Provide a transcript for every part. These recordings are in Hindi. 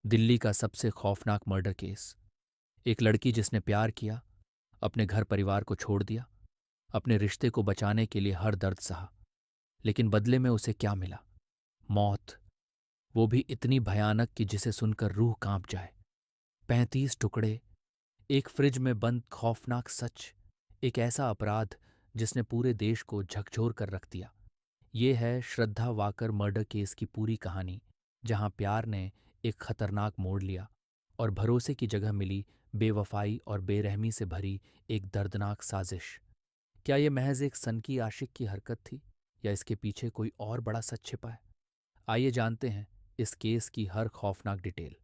दिल्ली का सबसे खौफनाक मर्डर केस। एक लड़की जिसने प्यार किया, अपने घर परिवार को छोड़ दिया, अपने रिश्ते को बचाने के लिए हर दर्द सहा, लेकिन बदले में उसे क्या मिला? मौत। वो भी इतनी भयानक कि जिसे सुनकर रूह कांप जाए। 35 टुकड़े, एक फ्रिज में बंद खौफनाक सच, एक ऐसा अपराध जिसने पूरे देश को झकझोर कर रख दिया। ये है श्रद्धा वाकर मर्डर केस की पूरी कहानी, जहां प्यार ने एक खतरनाक मोड़ लिया और भरोसे की जगह मिली बेवफाई और बेरहमी से भरी एक दर्दनाक साजिश। क्या ये महज एक सनकी आशिक की हरकत थी, या इसके पीछे कोई और बड़ा सच छिपा है? आइए जानते हैं इस केस की हर खौफनाक डिटेल।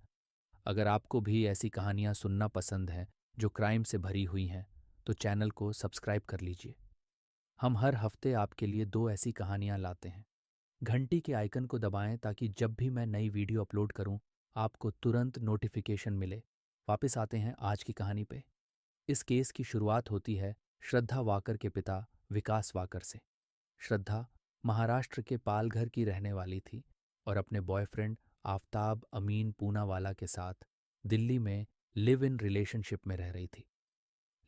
अगर आपको भी ऐसी कहानियां सुनना पसंद है जो क्राइम से भरी हुई हैं, तो चैनल को सब्सक्राइब कर लीजिए। हम हर हफ्ते आपके लिए दो ऐसी कहानियां लाते हैं। घंटी के आइकन को दबाएं ताकि जब भी मैं नई वीडियो अपलोड करूं, आपको तुरंत नोटिफिकेशन मिले। वापस आते हैं आज की कहानी पे। इस केस की शुरुआत होती है श्रद्धा वाकर के पिता विकास वाकर से। श्रद्धा महाराष्ट्र के पालघर की रहने वाली थी और अपने बॉयफ्रेंड आफताब अमीन पूनावाला के साथ दिल्ली में लिव इन रिलेशनशिप में रह रही थी।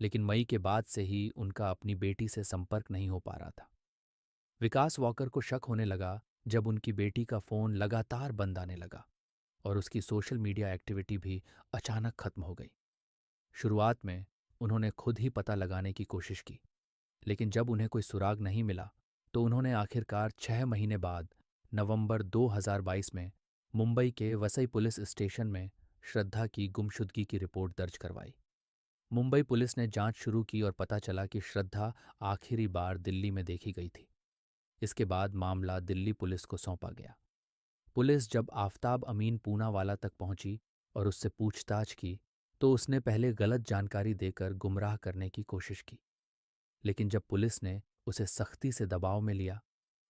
लेकिन मई के बाद से ही उनका अपनी बेटी से संपर्क नहीं हो पा रहा था। विकास वॉकर को शक होने लगा जब उनकी बेटी का फोन लगातार बंद आने लगा और उसकी सोशल मीडिया एक्टिविटी भी अचानक खत्म हो गई। शुरुआत में उन्होंने खुद ही पता लगाने की कोशिश की, लेकिन जब उन्हें कोई सुराग नहीं मिला, तो उन्होंने आखिरकार 6 महीने बाद नवंबर 2022 में मुंबई के वसई पुलिस स्टेशन में श्रद्धा की गुमशुदगी की रिपोर्ट दर्ज करवाई। मुंबई पुलिस ने जांच शुरू की और पता चला कि श्रद्धा आखिरी बार दिल्ली में देखी गई थी। इसके बाद मामला दिल्ली पुलिस को सौंपा गया। पुलिस जब आफताब अमीन पूनावाला तक पहुंची और उससे पूछताछ की, तो उसने पहले गलत जानकारी देकर गुमराह करने की कोशिश की। लेकिन जब पुलिस ने उसे सख्ती से दबाव में लिया,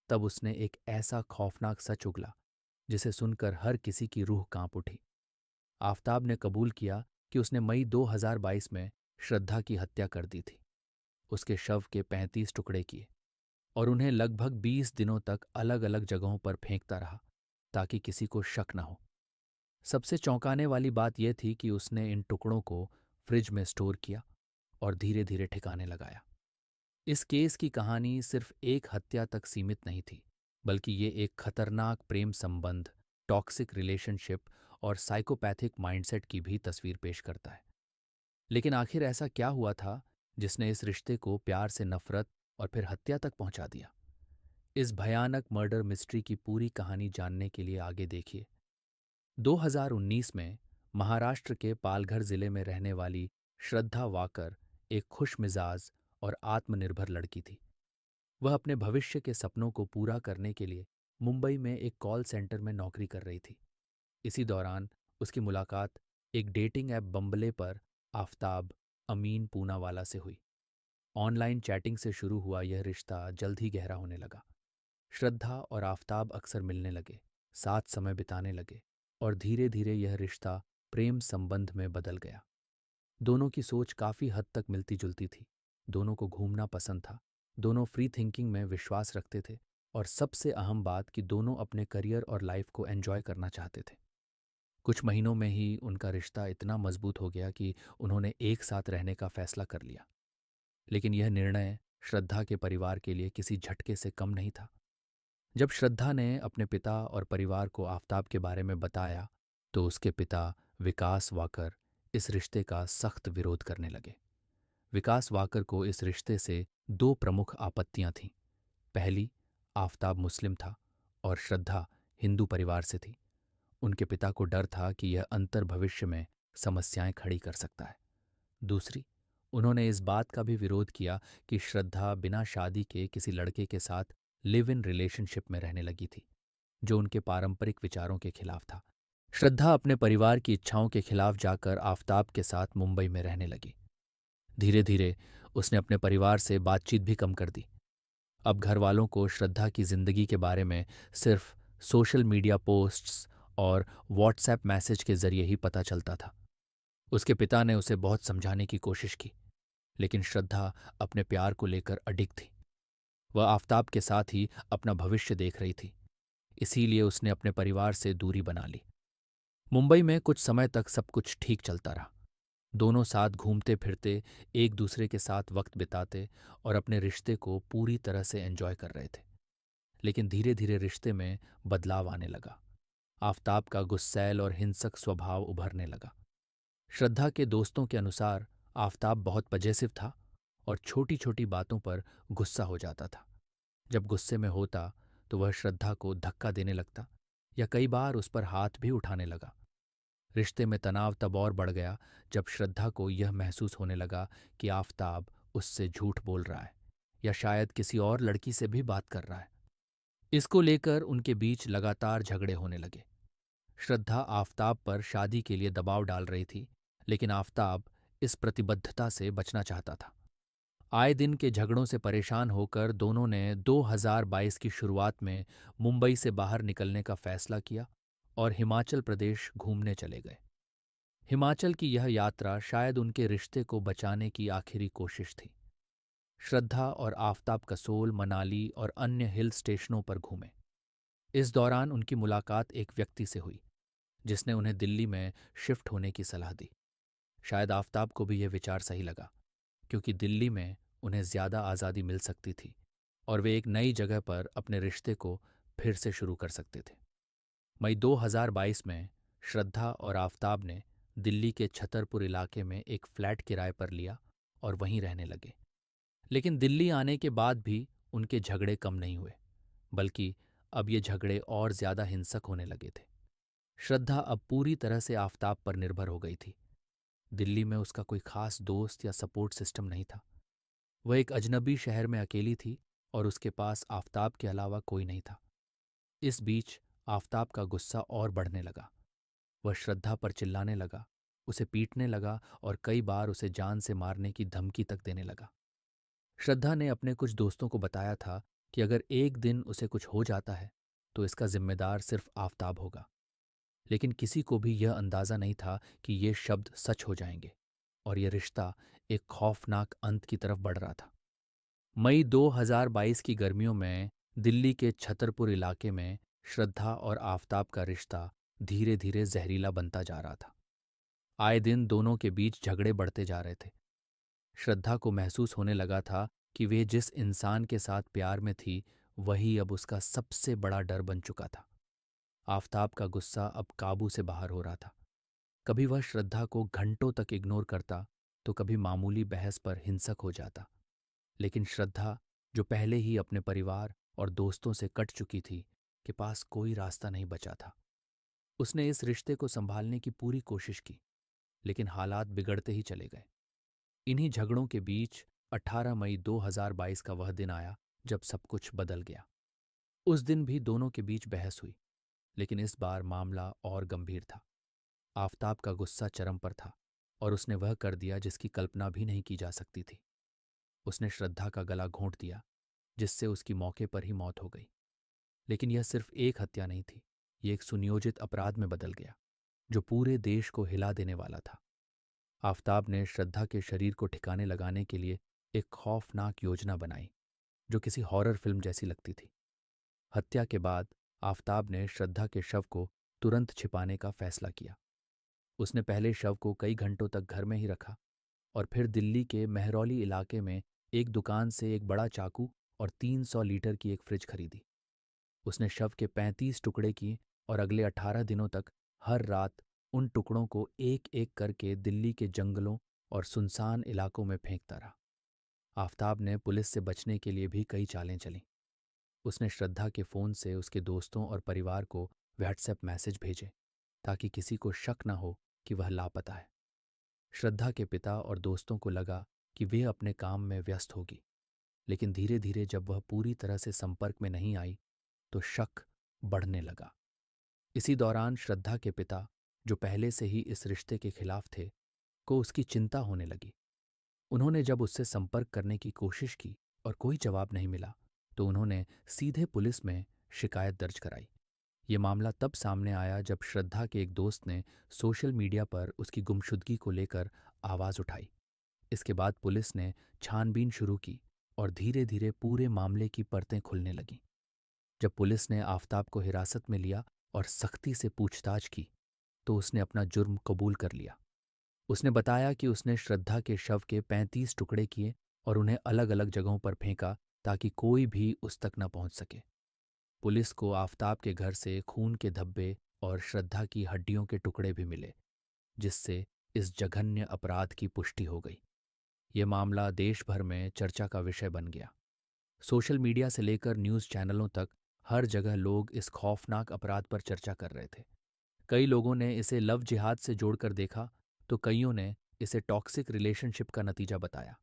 तब उसने एक ऐसा खौफनाक सच उगला जिसे सुनकर हर किसी की रूह कांप उठी। आफताब ने कबूल किया कि उसने मई 2022 में श्रद्धा की हत्या कर दी थी। उसके शव के 35 टुकड़े किए और उन्हें लगभग 20 दिनों तक अलग अलग जगहों पर फेंकता रहा, ताकि किसी को शक न हो। सबसे चौंकाने वाली बात यह थी कि उसने इन टुकड़ों को फ्रिज में स्टोर किया और धीरे धीरे ठिकाने लगाया। इस केस की कहानी सिर्फ एक हत्या तक सीमित नहीं थी, बल्कि ये एक खतरनाक प्रेम संबंध, टॉक्सिक रिलेशनशिप और साइकोपैथिक माइंडसेट की भी तस्वीर पेश करता है। लेकिन आखिर ऐसा क्या हुआ था जिसने इस रिश्ते को प्यार से नफरत और फिर हत्या तक पहुंचा दिया? इस भयानक मर्डर मिस्ट्री की पूरी कहानी जानने के लिए आगे देखिए। 2019 में महाराष्ट्र के पालघर जिले में रहने वाली श्रद्धा वाकर एक खुशमिजाज और आत्मनिर्भर लड़की थी। वह अपने भविष्य के सपनों को पूरा करने के लिए मुंबई में एक कॉल सेंटर में नौकरी कर रही थी। इसी दौरान उसकी मुलाकात एक डेटिंग ऐप बम्बले पर आफताब अमीन पूनावाला से हुई। ऑनलाइन चैटिंग से शुरू हुआ यह रिश्ता जल्द ही गहरा होने लगा। श्रद्धा और आफताब अक्सर मिलने लगे, साथ समय बिताने लगे और धीरे धीरे यह रिश्ता प्रेम संबंध में बदल गया। दोनों की सोच काफी हद तक मिलती जुलती थी। दोनों को घूमना पसंद था, दोनों फ्री थिंकिंग में विश्वास रखते थे और सबसे अहम बात कि दोनों अपने करियर और लाइफ को एंजॉय करना चाहते थे। कुछ महीनों में ही उनका रिश्ता इतना मजबूत हो गया कि उन्होंने एक साथ रहने का फैसला कर लिया। लेकिन यह निर्णय श्रद्धा के परिवार के लिए किसी झटके से कम नहीं था। जब श्रद्धा ने अपने पिता और परिवार को आफताब के बारे में बताया, तो उसके पिता विकास वाकर इस रिश्ते का सख्त विरोध करने लगे। विकास वाकर को इस रिश्ते से दो प्रमुख आपत्तियां थीं। पहली, आफताब मुस्लिम था और श्रद्धा हिंदू परिवार से थी। उनके पिता को डर था कि यह अंतर भविष्य में समस्याएं खड़ी कर सकता है। दूसरी, उन्होंने इस बात का भी विरोध किया कि श्रद्धा बिना शादी के किसी लड़के के साथ लिव इन रिलेशनशिप में रहने लगी थी, जो उनके पारंपरिक विचारों के खिलाफ था। श्रद्धा अपने परिवार की इच्छाओं के खिलाफ जाकर आफताब के साथ मुंबई में रहने लगी। धीरे धीरे उसने अपने परिवार से बातचीत भी कम कर दी। अब घर वालों को श्रद्धा की जिंदगी के बारे में सिर्फ सोशल मीडिया पोस्ट्स और व्हाट्सएप मैसेज के जरिए ही पता चलता था। उसके पिता ने उसे बहुत समझाने की कोशिश की, लेकिन श्रद्धा अपने प्यार को लेकर अडिग थी। वह आफताब के साथ ही अपना भविष्य देख रही थी, इसीलिए उसने अपने परिवार से दूरी बना ली। मुंबई में कुछ समय तक सब कुछ ठीक चलता रहा। दोनों साथ घूमते फिरते, एक दूसरे के साथ वक्त बिताते और अपने रिश्ते को पूरी तरह से एंजॉय कर रहे थे। लेकिन धीरे धीरे रिश्ते में बदलाव आने लगा। आफताब का गुस्सैल और हिंसक स्वभाव उभरने लगा। श्रद्धा के दोस्तों के अनुसार आफताब बहुत पजेसिव था और छोटी छोटी बातों पर गुस्सा हो जाता था। जब गुस्से में होता तो वह श्रद्धा को धक्का देने लगता या कई बार उस पर हाथ भी उठाने लगा। रिश्ते में तनाव तब और बढ़ गया जब श्रद्धा को यह महसूस होने लगा कि आफताब उससे झूठ बोल रहा है या शायद किसी और लड़की से भी बात कर रहा है। इसको लेकर उनके बीच लगातार झगड़े होने लगे। श्रद्धा आफताब पर शादी के लिए दबाव डाल रही थी, लेकिन आफताब इस प्रतिबद्धता से बचना चाहता था। आए दिन के झगड़ों से परेशान होकर दोनों ने 2022 की शुरुआत में मुंबई से बाहर निकलने का फैसला किया और हिमाचल प्रदेश घूमने चले गए। हिमाचल की यह यात्रा शायद उनके रिश्ते को बचाने की आखिरी कोशिश थी। श्रद्धा और आफताब कसोल, मनाली और अन्य हिल स्टेशनों पर घूमे। इस दौरान उनकी मुलाकात एक व्यक्ति से हुई जिसने उन्हें दिल्ली में शिफ्ट होने की सलाह दी। शायद आफताब को भी यह विचार सही लगा, क्योंकि दिल्ली में उन्हें ज्यादा आज़ादी मिल सकती थी और वे एक नई जगह पर अपने रिश्ते को फिर से शुरू कर सकते थे। मई 2022 में श्रद्धा और आफताब ने दिल्ली के छतरपुर इलाके में एक फ्लैट किराए पर लिया और वहीं रहने लगे। लेकिन दिल्ली आने के बाद भी उनके झगड़े कम नहीं हुए, बल्कि अब ये झगड़े और ज्यादा हिंसक होने लगे थे। श्रद्धा अब पूरी तरह से आफताब पर निर्भर हो गई थी। दिल्ली में उसका कोई खास दोस्त या सपोर्ट सिस्टम नहीं था। वह एक अजनबी शहर में अकेली थी और उसके पास आफताब के अलावा कोई नहीं था। इस बीच आफताब का गुस्सा और बढ़ने लगा। वह श्रद्धा पर चिल्लाने लगा, उसे पीटने लगा और कई बार उसे जान से मारने की धमकी तक देने लगा। श्रद्धा ने अपने कुछ दोस्तों को बताया था कि अगर एक दिन उसे कुछ हो जाता है तो इसका जिम्मेदार सिर्फ आफताब होगा। लेकिन किसी को भी यह अंदाजा नहीं था कि ये शब्द सच हो जाएंगे और यह रिश्ता एक खौफनाक अंत की तरफ बढ़ रहा था। मई 2022 की गर्मियों में दिल्ली के छतरपुर इलाके में श्रद्धा और आफताब का रिश्ता धीरे धीरे जहरीला बनता जा रहा था। आए दिन दोनों के बीच झगड़े बढ़ते जा रहे थे। श्रद्धा को महसूस होने लगा था कि वे जिस इंसान के साथ प्यार में थी वही अब उसका सबसे बड़ा डर बन चुका था। आफताब का गुस्सा अब काबू से बाहर हो रहा था। कभी वह श्रद्धा को घंटों तक इग्नोर करता तो कभी मामूली बहस पर हिंसक हो जाता। लेकिन श्रद्धा, जो पहले ही अपने परिवार और दोस्तों से कट चुकी थी, के पास कोई रास्ता नहीं बचा था। उसने इस रिश्ते को संभालने की पूरी कोशिश की, लेकिन हालात बिगड़ते ही चले गए। इन्हीं झगड़ों के बीच 18 मई 2022 का वह दिन आया जब सब कुछ बदल गया। उस दिन भी दोनों के बीच बहस हुई, लेकिन इस बार मामला और गंभीर था। आफताब का गुस्सा चरम पर था और उसने वह कर दिया जिसकी कल्पना भी नहीं की जा सकती थी। उसने श्रद्धा का गला घोंट दिया, जिससे उसकी मौके पर ही मौत हो गई। लेकिन यह सिर्फ एक हत्या नहीं थी, ये एक सुनियोजित अपराध में बदल गया जो पूरे देश को हिला देने वाला था। आफताब ने श्रद्धा के शरीर को ठिकाने लगाने के लिए एक खौफनाक योजना बनाई जो किसी हॉरर फिल्म जैसी लगती थी। हत्या के बाद आफताब ने श्रद्धा के शव को तुरंत छिपाने का फैसला किया। उसने पहले शव को कई घंटों तक घर में ही रखा और फिर दिल्ली के मेहरौली इलाके में एक दुकान से एक बड़ा चाकू और 300 लीटर की एक फ्रिज खरीदी। उसने शव के 35 टुकड़े किए और अगले 18 दिनों तक हर रात उन टुकड़ों को एक एक करके दिल्ली के जंगलों और सुनसान इलाकों में फेंकता रहा। आफताब ने पुलिस से बचने के लिए भी कई चालें चलीं। उसने श्रद्धा के फ़ोन से उसके दोस्तों और परिवार को व्हाट्सएप मैसेज भेजे ताकि किसी को शक न हो कि वह लापता है। श्रद्धा के पिता और दोस्तों को लगा कि वे अपने काम में व्यस्त होगी, लेकिन धीरे धीरे जब वह पूरी तरह से संपर्क में नहीं आई तो शक बढ़ने लगा। इसी दौरान श्रद्धा के पिता, जो पहले से ही इस रिश्ते के खिलाफ थे, को उसकी चिंता होने लगी। उन्होंने जब उससे संपर्क करने की कोशिश की और कोई जवाब नहीं मिला तो उन्होंने सीधे पुलिस में शिकायत दर्ज कराई। ये मामला तब सामने आया जब श्रद्धा के एक दोस्त ने सोशल मीडिया पर उसकी गुमशुदगी को लेकर आवाज़ उठाई। इसके बाद पुलिस ने छानबीन शुरू की और धीरे धीरे पूरे मामले की परतें खुलने लगीं। जब पुलिस ने आफताब को हिरासत में लिया और सख्ती से पूछताछ की तो उसने अपना जुर्म कबूल कर लिया। उसने बताया कि उसने श्रद्धा के शव के 35 टुकड़े किए और उन्हें अलग अलग जगहों पर फेंका ताकि कोई भी उस तक न पहुंच सके। पुलिस को आफताब के घर से खून के धब्बे और श्रद्धा की हड्डियों के टुकड़े भी मिले, जिससे इस जघन्य अपराध की पुष्टि हो गई। ये मामला देश भर में चर्चा का विषय बन गया। सोशल मीडिया से लेकर न्यूज़ चैनलों तक हर जगह लोग इस खौफनाक अपराध पर चर्चा कर रहे थे। कई लोगों ने इसे लव जिहाद से जोड़कर देखा, तो कईयों ने इसे टॉक्सिक रिलेशनशिप का नतीजा बताया।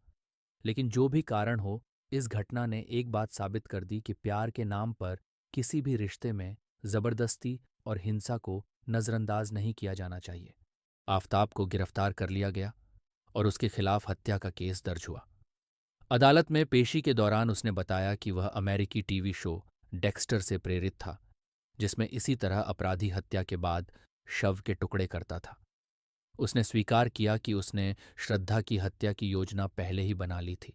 लेकिन जो भी कारण हो, इस घटना ने एक बात साबित कर दी कि प्यार के नाम पर किसी भी रिश्ते में जबरदस्ती और हिंसा को नजरअंदाज नहीं किया जाना चाहिए। आफताब को गिरफ्तार कर लिया गया और उसके खिलाफ हत्या का केस दर्ज हुआ। अदालत में पेशी के दौरान उसने बताया कि वह अमेरिकी टीवी शो डेक्स्टर से प्रेरित था, जिसमें इसी तरह अपराधी हत्या के बाद शव के टुकड़े करता था। उसने स्वीकार किया कि उसने श्रद्धा की हत्या की योजना पहले ही बना ली थी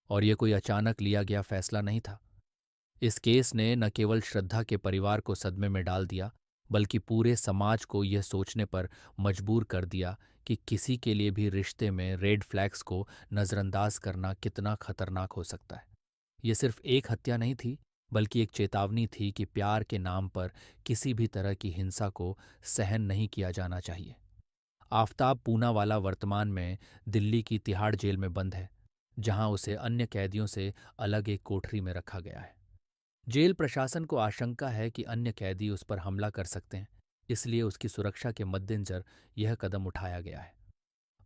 और ये कोई अचानक लिया गया फैसला नहीं था। इस केस ने न केवल श्रद्धा के परिवार को सदमे में डाल दिया, बल्कि पूरे समाज को यह सोचने पर मजबूर कर दिया कि किसी के लिए भी रिश्ते में रेड फ्लैग्स को नज़रअंदाज करना कितना खतरनाक हो सकता है। ये सिर्फ एक हत्या नहीं थी, बल्कि एक चेतावनी थी कि प्यार के नाम पर किसी भी तरह की हिंसा को सहन नहीं किया जाना चाहिए। आफताब पूनावाला वर्तमान में दिल्ली की तिहाड़ जेल में बंद है, जहां उसे अन्य कैदियों से अलग एक कोठरी में रखा गया है। जेल प्रशासन को आशंका है कि अन्य कैदी उस पर हमला कर सकते हैं, इसलिए उसकी सुरक्षा के मद्देनजर यह कदम उठाया गया है।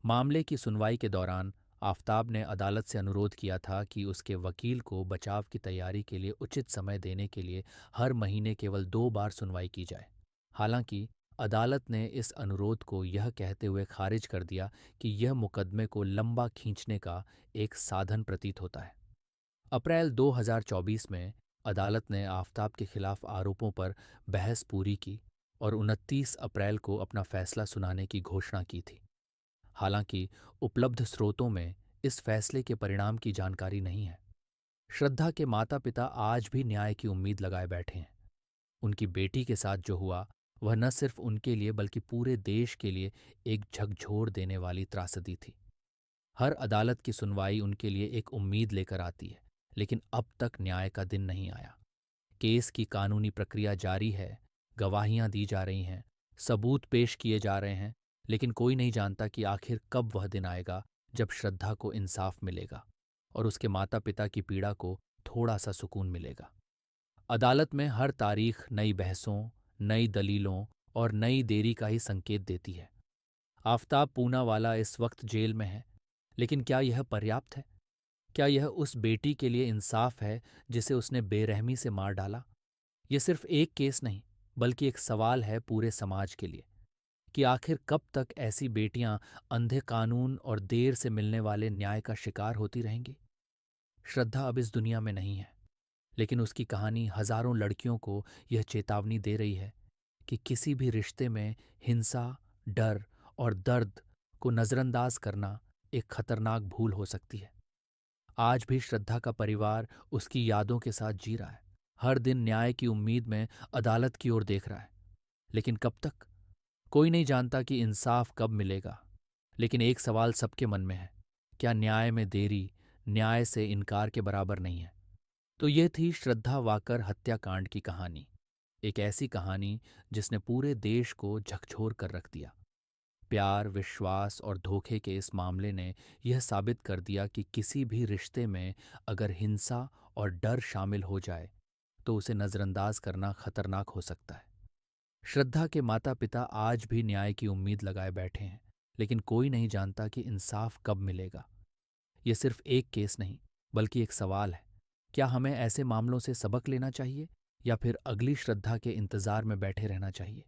मामले की सुनवाई के दौरान आफताब ने अदालत से अनुरोध किया था कि उसके वकील को बचाव की तैयारी के लिए उचित समय देने के लिए हर महीने केवल 2 बार सुनवाई की जाए। हालांकि अदालत ने इस अनुरोध को यह कहते हुए खारिज कर दिया कि यह मुकदमे को लंबा खींचने का एक साधन प्रतीत होता है। अप्रैल 2024 में अदालत ने आफताब के खिलाफ आरोपों पर बहस पूरी की और 29 अप्रैल को अपना फैसला सुनाने की घोषणा की थी। हालांकि उपलब्ध स्रोतों में इस फैसले के परिणाम की जानकारी नहीं है। श्रद्धा के माता पिता आज भी न्याय की उम्मीद लगाए बैठे हैं। उनकी बेटी के साथ जो हुआ, वह न सिर्फ उनके लिए बल्कि पूरे देश के लिए एक झकझोर देने वाली त्रासदी थी। हर अदालत की सुनवाई उनके लिए एक उम्मीद लेकर आती है, लेकिन अब तक न्याय का दिन नहीं आया। केस की कानूनी प्रक्रिया जारी है, गवाहियां दी जा रही हैं, सबूत पेश किए जा रहे हैं, लेकिन कोई नहीं जानता कि आखिर कब वह दिन आएगा जब श्रद्धा को इंसाफ मिलेगा और उसके माता पिता की पीड़ा को थोड़ा सा सुकून मिलेगा। अदालत में हर तारीख नई बहसों, नई दलीलों और नई देरी का ही संकेत देती है। आफताब पूनावाला इस वक्त जेल में है, लेकिन क्या यह पर्याप्त है? क्या यह उस बेटी के लिए इंसाफ है जिसे उसने बेरहमी से मार डाला? यह सिर्फ एक केस नहीं, बल्कि एक सवाल है पूरे समाज के लिए कि आखिर कब तक ऐसी बेटियां अंधे कानून और देर से मिलने वाले न्याय का शिकार होती रहेंगी। श्रद्धा अब इस दुनिया में नहीं है, लेकिन उसकी कहानी हजारों लड़कियों को यह चेतावनी दे रही है कि किसी भी रिश्ते में हिंसा, डर और दर्द को नजरअंदाज करना एक खतरनाक भूल हो सकती है। आज भी श्रद्धा का परिवार उसकी यादों के साथ जी रहा है, हर दिन न्याय की उम्मीद में अदालत की ओर देख रहा है। लेकिन कब तक? कोई नहीं जानता कि इंसाफ कब मिलेगा। लेकिन एक सवाल सबके मन में है, क्या न्याय में देरी न्याय से इनकार के बराबर नहीं है? तो यह थी श्रद्धा वाकर हत्याकांड की कहानी, एक ऐसी कहानी जिसने पूरे देश को झकझोर कर रख दिया। प्यार, विश्वास और धोखे के इस मामले ने यह साबित कर दिया कि किसी भी रिश्ते में अगर हिंसा और डर शामिल हो जाए तो उसे नजरअंदाज करना खतरनाक हो सकता है। श्रद्धा के माता पिता आज भी न्याय की उम्मीद लगाए बैठे हैं, लेकिन कोई नहीं जानता कि इंसाफ कब मिलेगा। यह सिर्फ एक केस नहीं, बल्कि एक सवाल है, क्या हमें ऐसे मामलों से सबक लेना चाहिए या फिर अगली श्रद्धा के इंतजार में बैठे रहना चाहिए?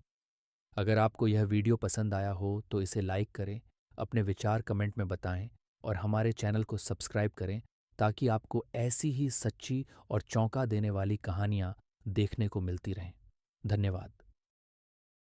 अगर आपको यह वीडियो पसंद आया हो तो इसे लाइक करें, अपने विचार कमेंट में बताएं और हमारे चैनल को सब्सक्राइब करें ताकि आपको ऐसी ही सच्ची और चौंका देने वाली कहानियां देखने को मिलती रहें। धन्यवाद।